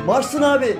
Marston abi,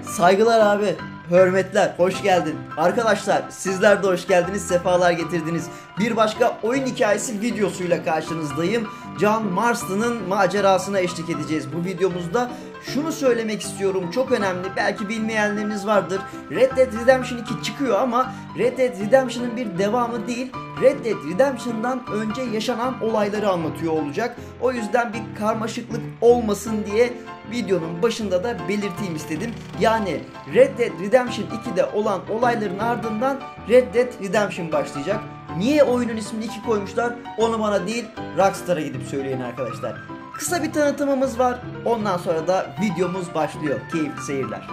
saygılar abi, hürmetler, hoş geldin. Arkadaşlar sizler de hoş geldiniz, sefalar getirdiniz. Bir başka oyun hikayesi videosuyla karşınızdayım. John Marston'ın macerasına eşlik edeceğiz bu videomuzda. Şunu söylemek istiyorum, çok önemli, belki bilmeyenleriniz vardır. Red Dead Redemption 2 çıkıyor ama Red Dead Redemption'ın bir devamı değil, Red Dead Redemption'dan önce yaşanan olayları anlatıyor olacak. O yüzden bir karmaşıklık olmasın diye videonun başında da belirteyim istedim. Yani Red Dead Redemption 2'de olan olayların ardından Red Dead Redemption başlayacak. Niye oyunun ismini 2 koymuşlar onu bana değil Rockstar'a gidip söyleyin arkadaşlar. Kısa bir tanıtımımız var. Ondan sonra da videomuz başlıyor. Keyifli seyirler.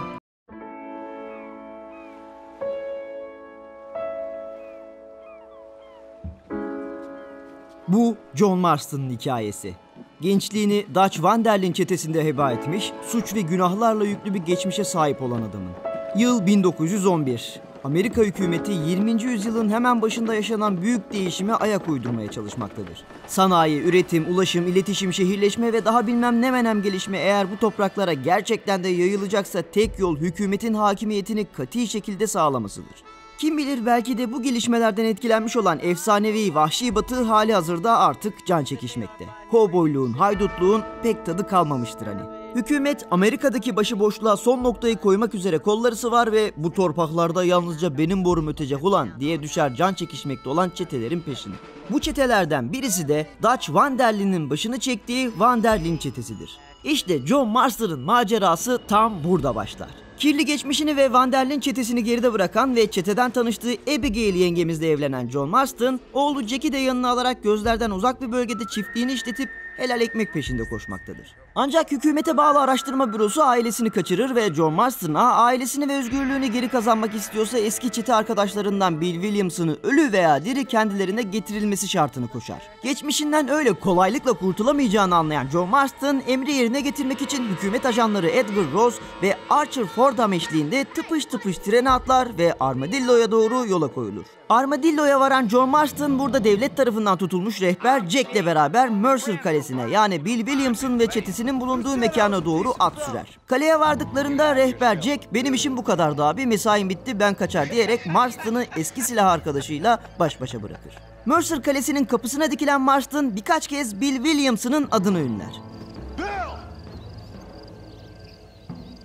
Bu John Marston'ın hikayesi. Gençliğini Dutch Van der Linde çetesinde heba etmiş, suç ve günahlarla yüklü bir geçmişe sahip olan adamın. Yıl 1911. Amerika hükümeti 20. yüzyılın hemen başında yaşanan büyük değişime ayak uydurmaya çalışmaktadır. Sanayi, üretim, ulaşım, iletişim, şehirleşme ve daha bilmem ne menem gelişme eğer bu topraklara gerçekten de yayılacaksa tek yol hükümetin hakimiyetini kati şekilde sağlamasıdır. Kim bilir belki de bu gelişmelerden etkilenmiş olan efsanevi vahşi batı hali hazırda artık can çekişmekte. Kovboyluğun, haydutluğun pek tadı kalmamıştır hani. Hükümet Amerika'daki başıboşluğa son noktayı koymak üzere kolları sıvar ve bu torpaklarda yalnızca benim borum ötecek ulan diye düşer can çekişmekte olan çetelerin peşine. Bu çetelerden birisi de Dutch Van der Linde'nin başını çektiği Van der Linde çetesidir. İşte John Marston'ın macerası tam burada başlar. Kirli geçmişini ve Van der Linde çetesini geride bırakan ve çeteden tanıştığı Abigail yengemizle evlenen John Marston, oğlu Jack'i de yanına alarak gözlerden uzak bir bölgede çiftliğini işletip helal ekmek peşinde koşmaktadır. Ancak hükümete bağlı araştırma bürosu ailesini kaçırır ve John Marston'a ailesini ve özgürlüğünü geri kazanmak istiyorsa eski çete arkadaşlarından Bill Williams'ını ölü veya diri kendilerine getirilmesi şartını koşar. Geçmişinden öyle kolaylıkla kurtulamayacağını anlayan John Marston emri yerine getirmek için hükümet ajanları Edgar Ross ve Archer Fordham eşliğinde tıpış tıpış trene atlar ve Armadillo'ya doğru yola koyulur. Armadillo'ya varan John Marston burada devlet tarafından tutulmuş rehber Jack'le beraber Mercer Kalesi'ne yani Bill Williams'ın ve çetesinin bulunduğu mekana doğru at sürer. Kaleye vardıklarında rehber Jack benim işim bu kadardı abi mesaim bitti ben kaçar diyerek Marston'ı eski silah arkadaşıyla baş başa bırakır. Mercer Kalesi'nin kapısına dikilen Marston birkaç kez Bill Williams'ın adını ünler.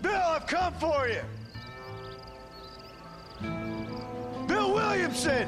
Bill, I've come for you. Bill Williamson!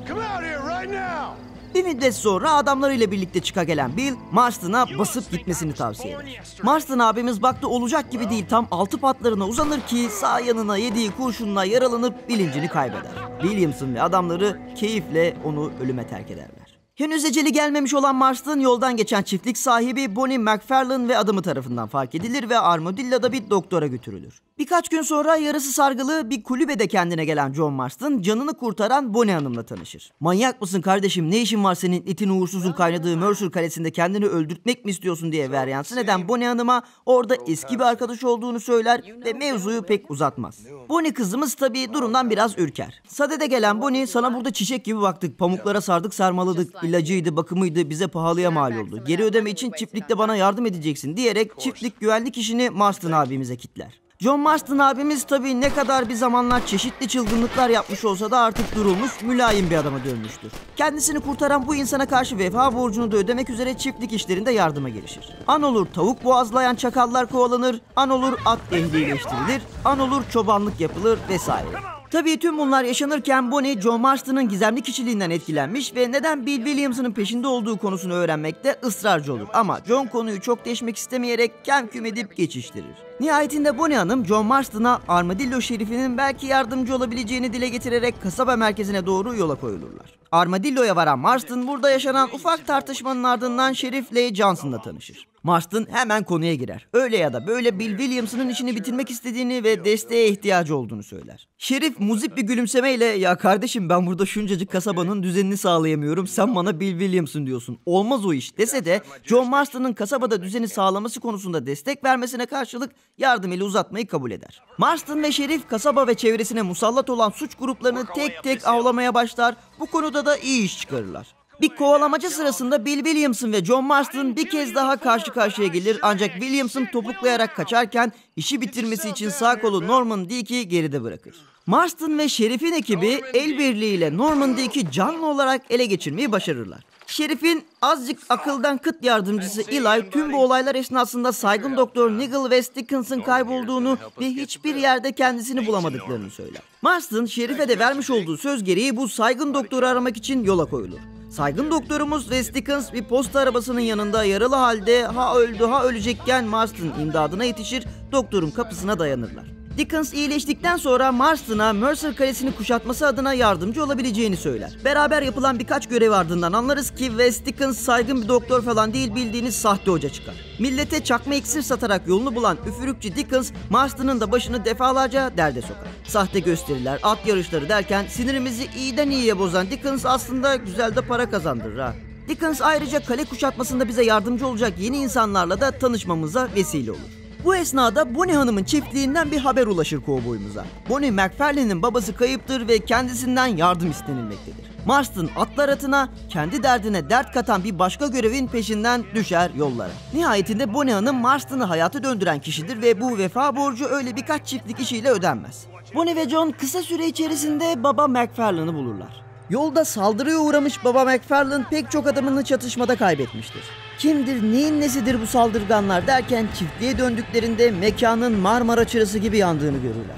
Come out here right now! Bir müddet sonra adamlarıyla birlikte çıka gelen Bill, Marston'a basıp gitmesini tavsiye eder. Marston abimiz baktı olacak gibi değil tam 6 patlarına uzanır ki sağ yanına yediği kurşunla yaralanıp bilincini kaybeder. Williamson ve adamları keyifle onu ölüme terk ederler. Henüz eceli gelmemiş olan Marston yoldan geçen çiftlik sahibi Bonnie McFarlane ve adamı tarafından fark edilir ve Armadillo'da bir doktora götürülür. Birkaç gün sonra yarısı sargılı bir kulübede kendine gelen John Marston canını kurtaran Bonnie Hanım'la tanışır. Manyak mısın kardeşim ne işin var senin itin uğursuzun kaynadığı Mercer Kalesi'nde kendini öldürtmek mi istiyorsun diye veryansı neden Bonnie Hanım'a orada eski bir arkadaş olduğunu söyler ve mevzuyu pek uzatmaz. Bonnie kızımız tabii durumdan biraz ürker. Sadede gelen Bonnie sana burada çiçek gibi baktık pamuklara sardık sarmaladık ilacıydı bakımıydı bize pahalıya mal oldu. Geri ödeme için çiftlikte bana yardım edeceksin diyerek çiftlik güvenlik işini Marston abimize kitler. John Marston abimiz tabii ne kadar bir zamanlar çeşitli çılgınlıklar yapmış olsa da artık durulmuş, mülayim bir adama dönmüştür. Kendisini kurtaran bu insana karşı vefa borcunu da ödemek üzere çiftlik işlerinde yardıma girişir. An olur tavuk boğazlayan çakallar kovalanır, an olur at ehlileştirilir, an olur çobanlık yapılır vesaire. Tabii tüm bunlar yaşanırken Bonnie, John Marston'ın gizemli kişiliğinden etkilenmiş ve neden Bill Williams'ın peşinde olduğu konusunu öğrenmekte ısrarcı olur. Ama John konuyu çok deşmek istemeyerek kemküm edip geçiştirir. Nihayetinde Bonnie Hanım, John Marston'a Armadillo şerifinin belki yardımcı olabileceğini dile getirerek kasaba merkezine doğru yola koyulurlar. Armadillo'ya varan Marston burada yaşanan ufak tartışmanın ardından Şerif Leigh Johnson'la tanışır. Marston hemen konuya girer. Öyle ya da böyle Bill Williams'ın işini bitirmek istediğini ve desteğe ihtiyacı olduğunu söyler. Şerif muzip bir gülümsemeyle ya kardeşim ben burada şuncacık kasabanın düzenini sağlayamıyorum sen bana Bill Williams'ın diyorsun. Olmaz o iş dese de John Marston'ın kasabada düzeni sağlaması konusunda destek vermesine karşılık yardım eli uzatmayı kabul eder. Marston ve Şerif kasaba ve çevresine musallat olan suç gruplarını tek tek avlamaya başlar. Bu konuda da iyi iş çıkarırlar. Bir kovalamaca sırasında Bill Williamson ve John Marston bir kez daha karşı karşıya gelir ancak Williamson topuklayarak kaçarken işi bitirmesi için sağ kolu Norman Deake'i geride bırakır. Marston ve Şerif'in ekibi el birliğiyle Norman Deake'i canlı olarak ele geçirmeyi başarırlar. Şerif'in azıcık akıldan kıt yardımcısı Eli tüm bu olaylar esnasında saygın doktor Nigel West Dickins'ın kaybolduğunu ve hiçbir yerde kendisini bulamadıklarını söyler. Marston, Şerif'e de vermiş olduğu söz gereği bu saygın doktoru aramak için yola koyulur. Saygın doktorumuz West Dickins bir posta arabasının yanında yaralı halde ha öldü ha ölecekken Marston imdadına yetişir, doktorun kapısına dayanırlar. Dickens iyileştikten sonra Marston'a Mercer Kalesi'ni kuşatması adına yardımcı olabileceğini söyler. Beraber yapılan birkaç görev ardından anlarız ki West Dickens saygın bir doktor falan değil, bildiğiniz sahte hoca çıkar. Millete çakma iksir satarak yolunu bulan üfürükçü Dickens, Marston'ın da başını defalarca derde sokar. Sahte gösteriler, at yarışları derken sinirimizi iyiden iyiye bozan Dickens aslında güzel de para kazandırır ha. Dickens ayrıca kale kuşatmasında bize yardımcı olacak yeni insanlarla da tanışmamıza vesile olur. Bu esnada Bonnie Hanım'ın çiftliğinden bir haber ulaşır kovboyumuza. Bonnie McFarlane'in babası kayıptır ve kendisinden yardım istenilmektedir. Marston atlar atına, kendi derdine dert katan bir başka görevin peşinden düşer yollara. Nihayetinde Bonnie Hanım Marston'ı hayata döndüren kişidir ve bu vefa borcu öyle birkaç çiftlik işiyle ödenmez. Bonnie ve John kısa süre içerisinde baba McFarlane'ı bulurlar. Yolda saldırıya uğramış baba McFarlane pek çok adamını çatışmada kaybetmiştir. Kimdir, neyin nesidir bu saldırganlar derken çiftliğe döndüklerinde mekanın Marmara çırası gibi yandığını görürler.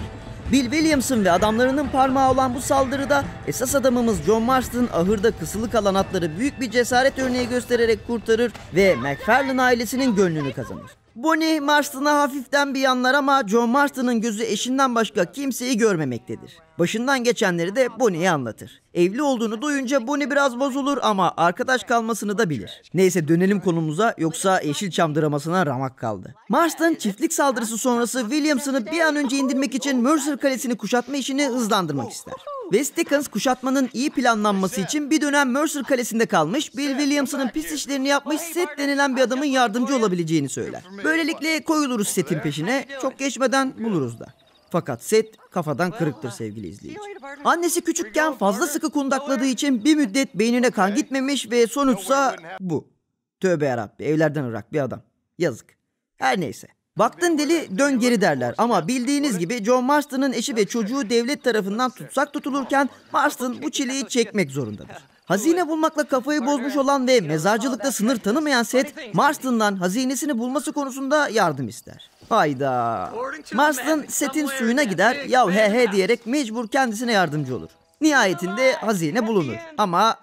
Bill Williamson ve adamlarının parmağı olan bu saldırıda esas adamımız John Marston ahırda kısılı kalan atları büyük bir cesaret örneği göstererek kurtarır ve McFarlane ailesinin gönlünü kazanır. Bonnie Marston'a hafiften bir yanlar ama John Marston'ın gözü eşinden başka kimseyi görmemektedir. Başından geçenleri de Bonnie'ye anlatır. Evli olduğunu duyunca Bonnie biraz bozulur ama arkadaş kalmasını da bilir. Neyse dönelim konumuza, yoksa Yeşilçam dramasına ramak kaldı. Marston çiftlik saldırısı sonrası Williamson'ı bir an önce indirmek için Mercer Kalesi'ni kuşatma işini hızlandırmak ister. West Dickens kuşatmanın iyi planlanması için bir dönem Mercer Kalesi'nde kalmış, Bill Williamson'ın pis işlerini yapmış Seth denilen bir adamın yardımcı olabileceğini söyler. Böylelikle koyuluruz Seth'in peşine, çok geçmeden buluruz da. Fakat Seth kafadan kırıktır sevgili izleyici. Annesi küçükken fazla sıkı kundakladığı için bir müddet beynine kan gitmemiş ve sonuçsa bu. Tövbe yarabbi, evlerden ırak bir adam. Yazık. Her neyse. Baktın deli dön geri derler ama bildiğiniz gibi John Marston'ın eşi ve çocuğu devlet tarafından tutsak tutulurken Marston bu çileyi çekmek zorundadır. Hazine bulmakla kafayı bozmuş olan ve mezarcılıkta sınır tanımayan Seth, Marston'dan hazinesini bulması konusunda yardım ister. Hayda. Marston Seth'in suyuna gider, yav he he diyerek mecbur kendisine yardımcı olur. Nihayetinde hazine bulunur ama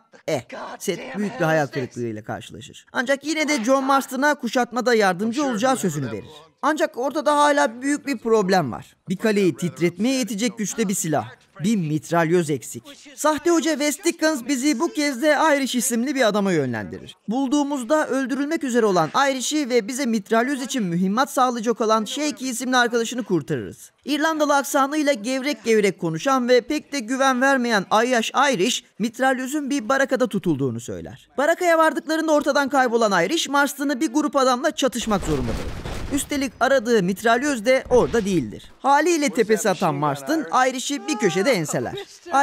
Seth büyük bir hayal kırıklığıyla karşılaşır. Ancak yine de John Marston'a kuşatmada yardımcı olacağı sözünü verir. Ancak ortada hala büyük bir problem var. Bir kaleyi titretmeye yetecek güçte bir silah. Bir mitralyöz eksik. Sahte hoca West Dickens bizi bu kez de Irish isimli bir adama yönlendirir. Bulduğumuzda öldürülmek üzere olan Irish'i ve bize mitralyöz için mühimmat sağlayacak olan Shaky isimli arkadaşını kurtarırız. İrlandalı aksanıyla gevrek gevrek konuşan ve pek de güven vermeyen ayyaş Irish, mitralyözün bir barakada tutulduğunu söyler. Barakaya vardıklarında ortadan kaybolan Irish, Marston'ı bir grup adamla çatışmak zorunda bırakır. Üstelik aradığı mitralyöz de orada değildir. Haliyle tepesi atan Marston, Irish'i bir köşede enseler.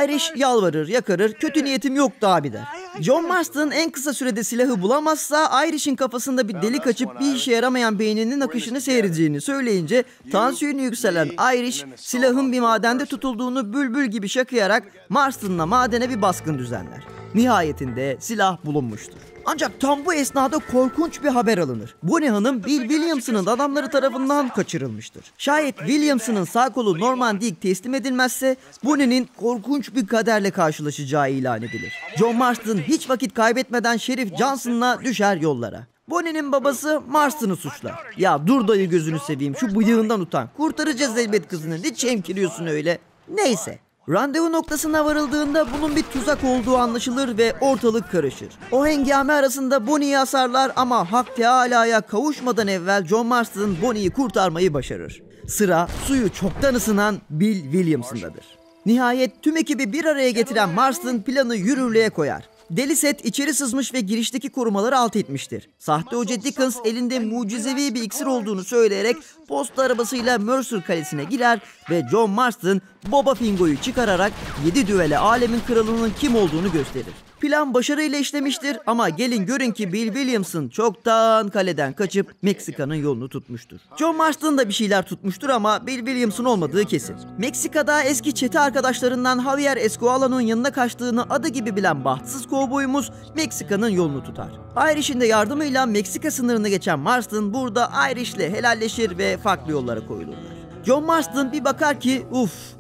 Irish yalvarır, yakarır, kötü niyetim yoktu abi der. John Marston en kısa sürede silahı bulamazsa Irish'in kafasında bir delik açıp bir işe yaramayan beyninin akışını seyredeceğini söyleyince tansiyonu yükselen Irish silahın bir madende tutulduğunu bülbül gibi şakıyarak Marston'la madene bir baskın düzenler. Nihayetinde silah bulunmuştur. Ancak tam bu esnada korkunç bir haber alınır. Bonnie Hanım Bill Williamson'ın adamları tarafından kaçırılmıştır. Şayet Williamson'ın sağ kolu Norman Deake teslim edilmezse Bonnie'nin korkunç bir kaderle karşılaşacağı ilan edilir. John Marston hiç vakit kaybetmeden Şerif Johnson'la düşer yollara. Bonnie'nin babası Marston'ı suçlar. Ya dur dayı gözünü seveyim, şu bıyığından utan. Kurtaracağız elbet kızını, ne çemkiriyorsun öyle. Neyse. Randevu noktasına varıldığında bunun bir tuzak olduğu anlaşılır ve ortalık karışır. O hengame arasında Bonnie'yi asarlar ama Hak Teâlâ'ya kavuşmadan evvel John Marston Bonnie'yi kurtarmayı başarır. Sıra suyu çoktan ısınan Bill Williamson'dadır. Nihayet tüm ekibi bir araya getiren Marston planı yürürlüğe koyar. Deli Seth içeri sızmış ve girişteki korumaları alt etmiştir. Sahte hoca Dickens elinde mucizevi bir iksir olduğunu söyleyerek posta arabasıyla Mercer Kalesi'ne girer ve John Marston Boba Fingo'yu çıkararak 7 düvele alemin kralının kim olduğunu gösterir. Plan başarıyla işlemiştir ama gelin görün ki Bill Williamson çoktan kaleden kaçıp Meksika'nın yolunu tutmuştur. John Marston da bir şeyler tutmuştur ama Bill Williamson olmadığı kesin. Meksika'da eski çete arkadaşlarından Javier Escuala'nın yanına kaçtığını adı gibi bilen bahtsız kovboyumuz Meksika'nın yolunu tutar. Irish'in de yardımıyla Meksika sınırını geçen Marston burada Irish'le helalleşir ve farklı yollara koyulurlar. John Marston bir bakar ki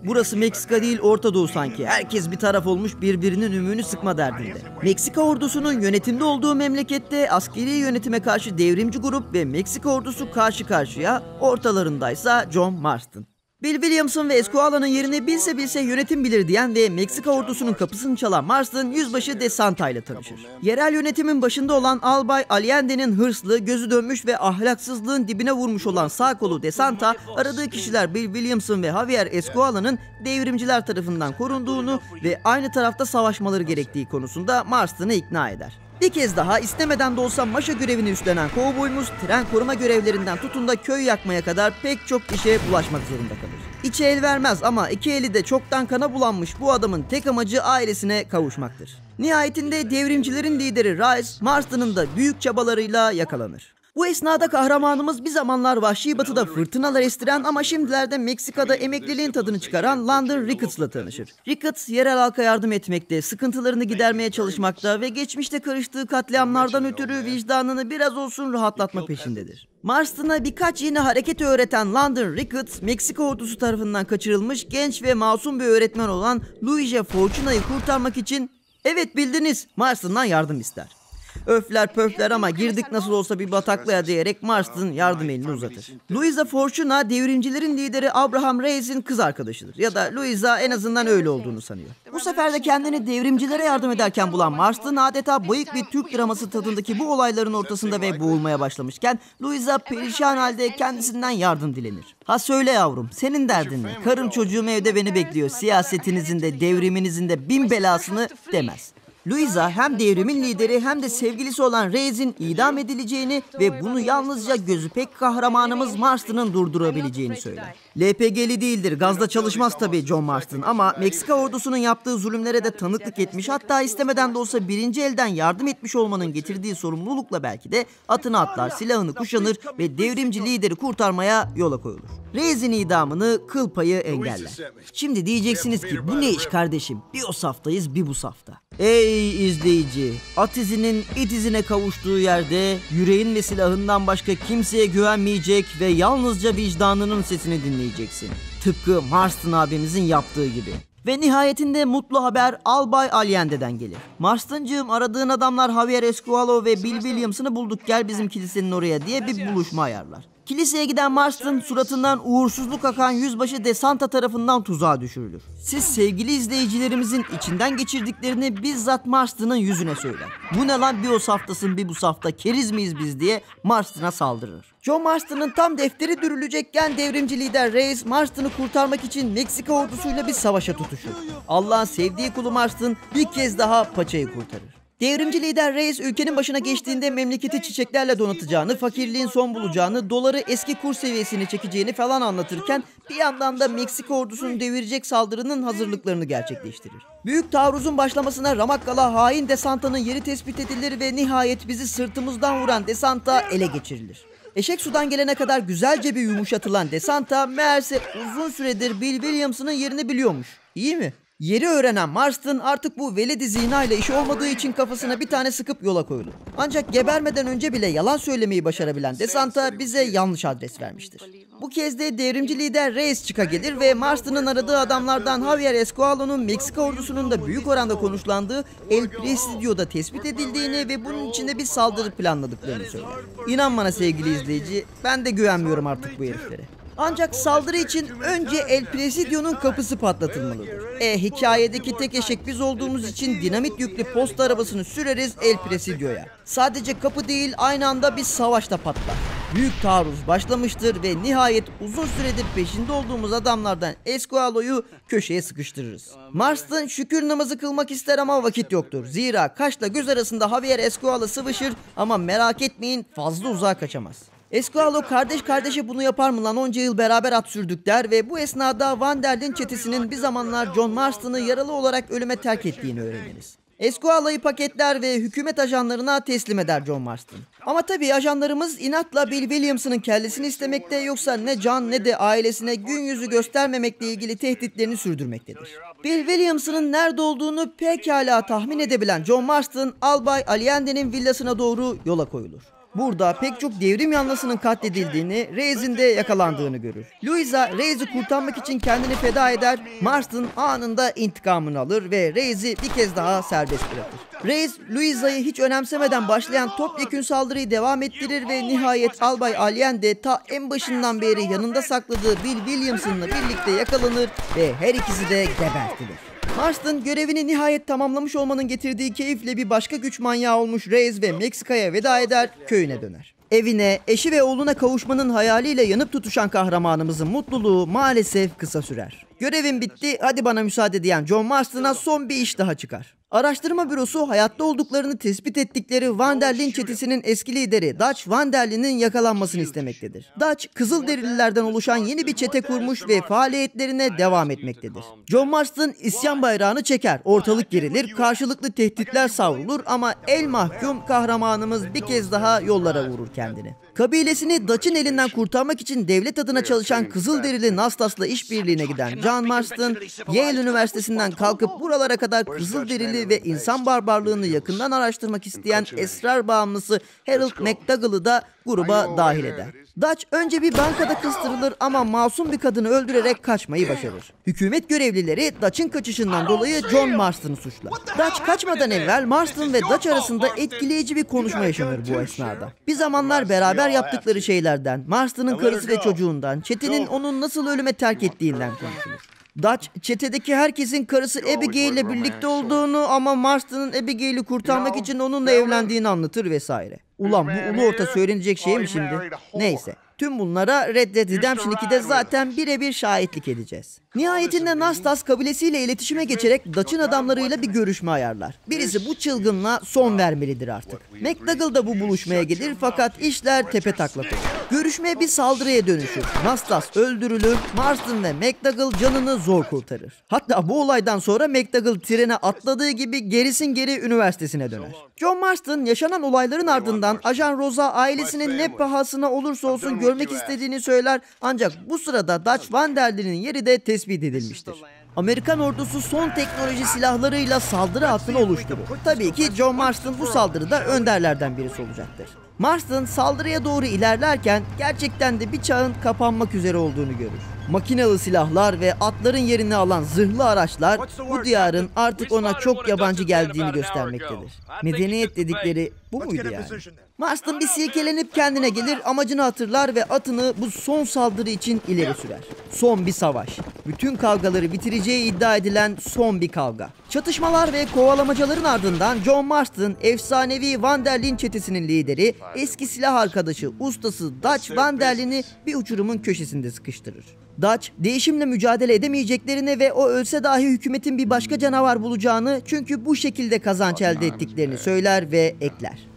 burası Meksika değil Orta Doğu sanki. Herkes bir taraf olmuş birbirinin ümüğünü sıkma derdinde. Meksika ordusunun yönetimde olduğu memlekette askeri yönetime karşı devrimci grup ve Meksika ordusu karşı karşıya, ortalarındaysa John Marston. Bill Williamson ve Escuala'nın yerini bilse yönetim bilir diyen ve Meksika ordusunun kapısını çalan Marston yüzbaşı De Santa ile tanışır. Yerel yönetimin başında olan Albay Allende'nin hırslı, gözü dönmüş ve ahlaksızlığın dibine vurmuş olan sağ kolu De Santa, aradığı kişiler Bill Williamson ve Javier Escuala'nın devrimciler tarafından korunduğunu ve aynı tarafta savaşmaları gerektiği konusunda Marston'ı ikna eder. Bir kez daha istemeden de olsa maşa görevini üstlenen kovboymuz tren koruma görevlerinden tutun da köy yakmaya kadar pek çok işe bulaşmak zorunda kalır. İçi el vermez ama iki eli de çoktan kana bulanmış bu adamın tek amacı ailesine kavuşmaktır. Nihayetinde devrimcilerin lideri Rice, Marston'ın da büyük çabalarıyla yakalanır. Bu esnada kahramanımız bir zamanlar vahşi batıda fırtınalar estiren ama şimdilerde Meksika'da emekliliğin tadını çıkaran London Ricketts'la tanışır. Ricketts yerel halka yardım etmekte, sıkıntılarını gidermeye çalışmakta ve geçmişte karıştığı katliamlardan ötürü vicdanını biraz olsun rahatlatma peşindedir. Marston'a birkaç yeni hareket öğreten London Ricketts, Meksika ordusu tarafından kaçırılmış genç ve masum bir öğretmen olan Luisa Fortuna'yı kurtarmak için, evet bildiniz, Marston'dan yardım ister. Öfler pöfler ama girdik nasıl olsa bir bataklığa diyerek Marston yardım elini uzatır. Luisa Fortuna devrimcilerin lideri Abraham Reyes'in kız arkadaşıdır. Ya da Luisa en azından öyle olduğunu sanıyor. Bu sefer de kendini devrimcilere yardım ederken bulan Marston adeta bayık bir Türk draması tadındaki bu olayların ortasında ve boğulmaya başlamışken Luisa perişan halde kendisinden yardım dilenir. Ha söyle yavrum, senin derdin ne? Karım çocuğum evde beni bekliyor, siyasetinizin de devriminizin de bin belasını demez. Luisa hem devrimin lideri hem de sevgilisi olan Reyes'in idam edileceğini ve bunu yalnızca gözü pek kahramanımız Marston'ın durdurabileceğini söyler. LPG'li değildir, gazda çalışmaz tabii John Marston ama Meksika ordusunun yaptığı zulümlere de tanıklık etmiş, hatta istemeden de olsa birinci elden yardım etmiş olmanın getirdiği sorumlulukla belki de atını atlar, silahını kuşanır ve devrimci lideri kurtarmaya yola koyulur. Reyes'in idamını kıl payı engeller. Şimdi diyeceksiniz ki bu ne iş kardeşim? Bir o saftayız bir bu safta. Ey izleyici, at izinin it izine kavuştuğu yerde yüreğin ve silahından başka kimseye güvenmeyecek ve yalnızca vicdanının sesini dinleyeceksin. Tıpkı Marston abimizin yaptığı gibi. Ve nihayetinde mutlu haber Albay Allende'den gelir. Marston'cığım, aradığın adamlar Javier Escualo ve Bill Williamson'ı bulduk, gel bizim kilisenin oraya diye bir buluşma ayarlar. Kiliseye giden Marston suratından uğursuzluk akan yüzbaşı De Santa tarafından tuzağa düşürülür. Siz sevgili izleyicilerimizin içinden geçirdiklerini bizzat Marston'ın yüzüne söyler. Bu ne lan, bir o saftasın bir bu safta, keriz miyiz biz diye Marston'a saldırır. John Marston'ın tam defteri dürülecekken devrimci lider Reyes Marston'ı kurtarmak için Meksika ordusuyla bir savaşa tutuşur. Allah'ın sevdiği kulu Marston bir kez daha paçayı kurtarır. Devrimci lider Reyes ülkenin başına geçtiğinde memleketi çiçeklerle donatacağını, fakirliğin son bulacağını, doları eski kur seviyesine çekeceğini falan anlatırken bir yandan da Meksika ordusunun devirecek saldırının hazırlıklarını gerçekleştirir. Büyük taarruzun başlamasına ramakkala hain De Santa'nın yeri tespit edilir ve nihayet bizi sırtımızdan vuran De Santa ele geçirilir. Eşek sudan gelene kadar güzelce bir yumuşatılan De Santa meğerse uzun süredir Bill Williamson'ın yerini biliyormuş. İyi mi? Yeri öğrenen Marston artık bu veledi zina ile işi olmadığı için kafasına bir tane sıkıp yola koyulur. Ancak gebermeden önce bile yalan söylemeyi başarabilen De Santa bize yanlış adres vermiştir. Bu kez de devrimci lider Reyes çıka gelir ve Marston'ın aradığı adamlardan Javier Escualo'nun Meksika ordusunun da büyük oranda konuşlandığı El Presidio'da tespit edildiğini ve bunun içinde bir saldırı planladıklarını söyler. İnan bana sevgili izleyici, ben de güvenmiyorum artık bu heriflere. Ancak saldırı için önce El Presidio'nun kapısı patlatılmalıdır. Hikayedeki tek eşek biz olduğumuz için dinamit yüklü posta arabasını süreriz El Presidio'ya. Sadece kapı değil, aynı anda bir savaş da patlar. Büyük taarruz başlamıştır ve nihayet uzun süredir peşinde olduğumuz adamlardan Escualo'yu köşeye sıkıştırırız. Marston şükür namazı kılmak ister ama vakit yoktur. Zira kaşla göz arasında Javier Escualo sıvışır ama merak etmeyin, fazla uzağa kaçamaz. Escualo kardeş kardeşe bunu yapar mı lan, onca yıl beraber at sürdük der ve bu esnada Van der Linde çetesinin bir zamanlar John Marston'ı yaralı olarak ölüme terk ettiğini öğreniriz. Esquala'yı paketler ve hükümet ajanlarına teslim eder John Marston. Ama tabii ajanlarımız inatla Bill Williamson'ın kellesini istemekte, yoksa ne John ne de ailesine gün yüzü göstermemekle ilgili tehditlerini sürdürmektedir. Bill Williamson'ın nerede olduğunu pekala tahmin edebilen John Marston, Albay Allende'nin villasına doğru yola koyulur. Burada pek çok devrim yanlısının katledildiğini, Reyes'in de yakalandığını görür. Louisa, Reyes'i kurtarmak için kendini feda eder, Marston anında intikamını alır ve Reyes'i bir kez daha serbest bırakır. Reyes, Louisa'yı hiç önemsemeden başlayan topyekün saldırıyı devam ettirir ve nihayet Albay Allende ta en başından beri yanında sakladığı Bill Williamson'la birlikte yakalanır ve her ikisi de gebertilir. Marston görevini nihayet tamamlamış olmanın getirdiği keyifle bir başka güç manyağı olmuş Reyes ve Meksika'ya veda eder, köyüne döner. Evine, eşi ve oğluna kavuşmanın hayaliyle yanıp tutuşan kahramanımızın mutluluğu maalesef kısa sürer. Görevim bitti, hadi bana müsaade diyen John Marston'a son bir iş daha çıkar. Araştırma bürosu hayatta olduklarını tespit ettikleri Van der Linde çetesinin eski lideri Dutch Van der Linde'nin yakalanmasını istemektedir. Dutch, Kızılderililerden oluşan yeni bir çete kurmuş ve faaliyetlerine devam etmektedir. John Marston isyan bayrağını çeker, ortalık gerilir, karşılıklı tehditler savrulur ama el mahkum kahramanımız bir kez daha yollara vurur kendini. Kabilesini Dutch'ın elinden kurtarmak için devlet adına çalışan Kızılderili Nastas'la işbirliğine giden John Marston, Yale Üniversitesi'nden kalkıp buralara kadar Kızılderili ve insan barbarlığını yakından araştırmak isteyen esrar bağımlısı Harold McDougall'ı da gruba dahil eder. Dutch önce bir bankada kıstırılır ama masum bir kadını öldürerek kaçmayı başarır. Hükümet görevlileri Dutch'ın kaçışından dolayı John Marston'ı suçlar. Dutch kaçmadan evvel Marston ve Dutch arasında etkileyici bir konuşma yaşanır bu esnada. Bir zamanlar beraber yaptıkları şeylerden, Marston'ın karısı ve çocuğundan, çetenin onun nasıl ölüme terk ettiğinden konuşulur. Dutch, çetedeki herkesin karısı Abigail ile birlikte olduğunu ama Marston'ın Abigail'i kurtarmak için onunla evlendiğini anlatır vesaire. Ulan bu ulu orta söylenecek şey mi şimdi? Neyse. Tüm bunlara Red Dead Redemption 2'de zaten birebir şahitlik edeceğiz. Nihayetinde Nastas kabilesiyle iletişime geçerek Dutch'ın adamlarıyla bir görüşme ayarlar. Birisi bu çılgınlığa son vermelidir artık. McDougall da bu buluşmaya gelir fakat işler tepetaklak olur. Görüşme bir saldırıya dönüşür. Nastas öldürülür, Marston ve McDougall canını zor kurtarır. Hatta bu olaydan sonra McDougall trene atladığı gibi gerisin geri üniversitesine döner. John Marston yaşanan olayların ardından Ajan Rosa ailesinin ne pahasına olursa olsun görmek istediğini söyler, ancak bu sırada Dutch Van der Linde'nin yeri de tespit edilmiştir. Amerikan ordusu son teknoloji silahlarıyla saldırı hattını oluşturur. Tabii ki John Marston bu saldırıda önderlerden birisi olacaktır. Marston saldırıya doğru ilerlerken gerçekten de bir çağın kapanmak üzere olduğunu görür. Makinalı silahlar ve atların yerini alan zırhlı araçlar bu diyarın artık ona çok yabancı geldiğini göstermektedir. Medeniyet dedikleri bu muydu yani? Marston bir silkelenip kendine gelir, amacını hatırlar ve atını bu son saldırı için ileri sürer. Son bir savaş. Bütün kavgaları bitireceği iddia edilen son bir kavga. Çatışmalar ve kovalamacaların ardından John Marston, efsanevi Van der Linde çetesinin lideri, eski silah arkadaşı, ustası Dutch Van der Linde'i bir uçurumun köşesinde sıkıştırır. Dutch, değişimle mücadele edemeyeceklerini ve o ölse dahi hükümetin bir başka canavar bulacağını, çünkü bu şekilde kazanç elde ettiklerini söyler ve ekler.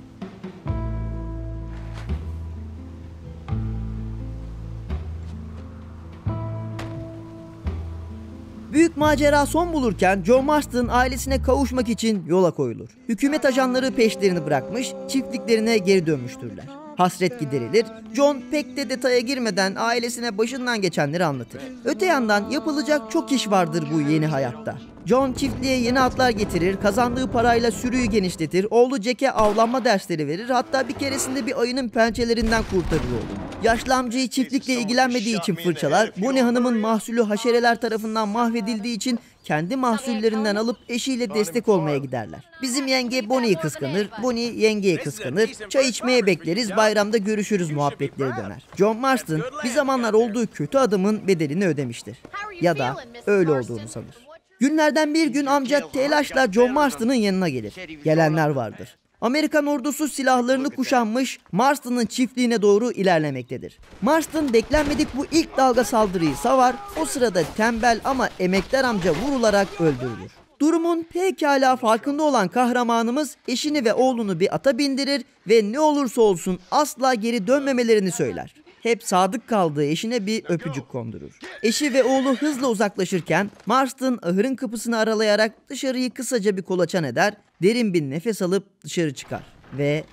Büyük macera son bulurken John Marston ailesine kavuşmak için yola koyulur. Hükümet ajanları peşlerini bırakmış, çiftliklerine geri dönmüştürler. Hasret giderilir. John pek de detaya girmeden ailesine başından geçenleri anlatır. Öte yandan yapılacak çok iş vardır bu yeni hayatta. John çiftliğe yeni atlar getirir, kazandığı parayla sürüyü genişletir, oğlu Jack'e avlanma dersleri verir, hatta bir keresinde bir ayının pençelerinden kurtarır oğlunu. Yaşlı amcayı çiftlikle ilgilenmediği için fırçalar, Bonnie Hanım'ın mahsulü haşereler tarafından mahvedildiği için kendi mahsullerinden alıp eşiyle destek olmaya giderler. Bizim yenge Bonnie'yi kıskanır, Bonnie yengeyi kıskanır, çay içmeye bekleriz, bayramda görüşürüz muhabbetleri döner. John Marston bir zamanlar olduğu kötü adamın bedelini ödemiştir. Ya da öyle olduğunu sanır. Günlerden bir gün amca telaşla John Marston'ın yanına gelir. Gelenler vardır. Amerikan ordusu silahlarını kuşanmış, Marston'ın çiftliğine doğru ilerlemektedir. Marston beklenmedik bu ilk dalga saldırıyı savar, o sırada tembel ama emektar amca vurularak öldürülür. Durumun pekala farkında olan kahramanımız eşini ve oğlunu bir ata bindirir ve ne olursa olsun asla geri dönmemelerini söyler. hep sadık kaldığı eşine bir öpücük kondurur. Eşi ve oğlu hızla uzaklaşırken Marston ahırın kapısını aralayarak dışarıyı kısaca bir kolaçan eder, derin bir nefes alıp dışarı çıkar ve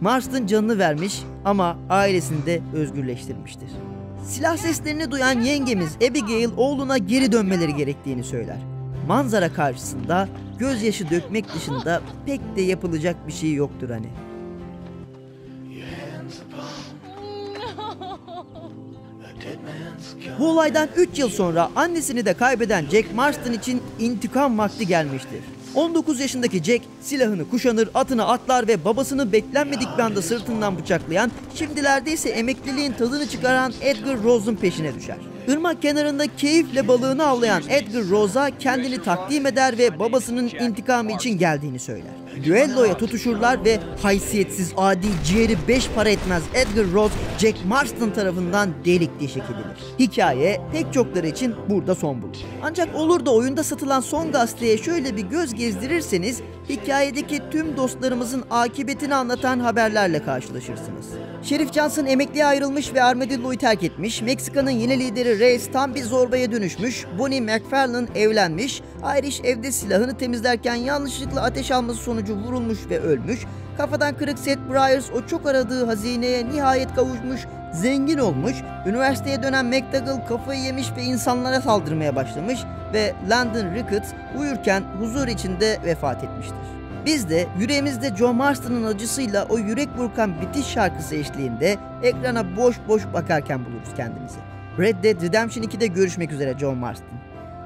Marston canını vermiş ama ailesini de özgürleştirmiştir. Silah seslerini duyan yengemiz Abigail oğluna geri dönmeleri gerektiğini söyler. Manzara karşısında gözyaşı dökmek dışında pek de yapılacak bir şey yoktur hani. Bu olaydan 3 yıl sonra annesini de kaybeden Jack Marston için intikam vakti gelmiştir. 19 yaşındaki Jack silahını kuşanır, atına atlar ve babasını beklenmedik bir anda sırtından bıçaklayan, şimdilerde ise emekliliğin tadını çıkaran Edgar Rose'un peşine düşer. Irmak kenarında keyifle balığını avlayan Edgar Rose'a kendini takdim eder ve babasının intikamı için geldiğini söyler. Düelloya tutuşurlar ve haysiyetsiz, adi, ciğeri 5 para etmez Edgar Rose, Jack Marston tarafından delik deşik edilir. Hikaye pek çokları için burada son bulur. Ancak olur da oyunda satılan son gazeteye şöyle bir göz gezdirirseniz, hikayedeki tüm dostlarımızın akıbetini anlatan haberlerle karşılaşırsınız. Sheriff Johnson emekliye ayrılmış ve Armadillo'yu terk etmiş, Meksika'nın yeni lideri Reyes tam bir zorbaya dönüşmüş, Bonnie McFarlane evlenmiş, Irish evde silahını temizlerken yanlışlıkla ateş alması sonucu vurulmuş ve ölmüş, kafadan kırık Seth Breyers o çok aradığı hazineye nihayet kavuşmuş, zengin olmuş, üniversiteye dönen McDougal kafayı yemiş ve insanlara saldırmaya başlamış ve Landon Ricketts uyurken huzur içinde vefat etmiştir. Biz de yüreğimizde Joe Marston'ın acısıyla o yürek burkan bitiş şarkısı eşliğinde ekrana boş boş bakarken buluruz kendimizi. Red Dead Redemption 2'de görüşmek üzere Joe Marston.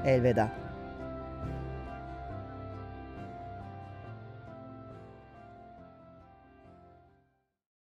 Elveda.